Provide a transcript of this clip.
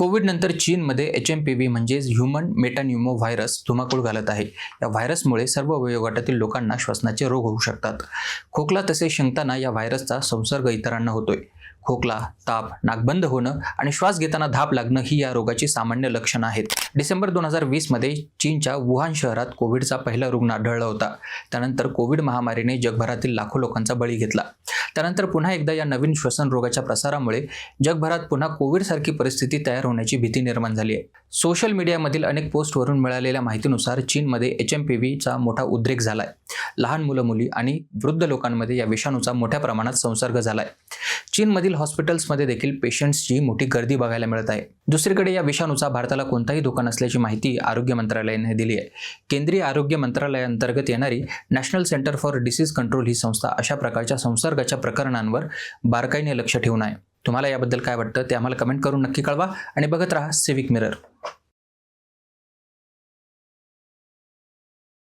Covid नंतर चीनमध्ये HMPV म्हणजेच ह्यूमन मेटान्यूमो व्हायरस धुमाकूळ घालत आहे। या व्हायरसमुळे सर्व वयोगटातील लोकांना श्वसनाचे रोग होऊ शकतात। खोकला तसेच शिंकताना या व्हायरसचा संसर्ग इतरांना होतोय। खोकला, ताप, नाक बंद होणं आणि श्वास घेताना धाप लागणं ही या रोगाची सामान्य लक्षणं आहेत। डिसेंबर 2020 मध्ये चीनच्या वुहान शहरात कोविडचा पहिला रुग्ण आढळला होता। त्यानंतर कोविड महामारीने जगभरातील लाखो लोकांचा बळी घेतला। त्यानंतर पुन्हा एकदा या नवीन श्वसन रोगाच्या प्रसारामुळे जगभरात पुन्हा कोविडसारखी परिस्थिती तयार होण्याची भीती निर्माण झाली आहे। सोशल मीडियामधील अनेक पोस्टवरून मिळालेल्या माहितीनुसार चीनमध्ये HMPVचा मोठा उद्रेक झालाय। लहान मुलं-मुली आणि वृद्ध लोकांमध्ये या विषाणूचा मोठ्या प्रमाणात संसर्ग झालाय। चीनमधील हॉस्पिटल्समध्ये देखील पेशंट्सची मोठी गर्दी बघायला मिळत आहे। दुसरीकडे या विषाणूचा भारताला कोणताही धोका नसल्याची माहिती आरोग्य मंत्रालयाने दिली आहे। केंद्रीय आरोग्य मंत्रालयाअंतर्गत येणारी national centre for disease control ही संस्था अशा प्रकारच्या संसर्गाच्या प्रकरणांवर बारकाईने लक्ष ठेवून आहे। तुम्हाला याबद्दल काय वाटतं ते आम्हाला कमेंट करून नक्की कळवा आणि बघत राहा सिविक मिरर।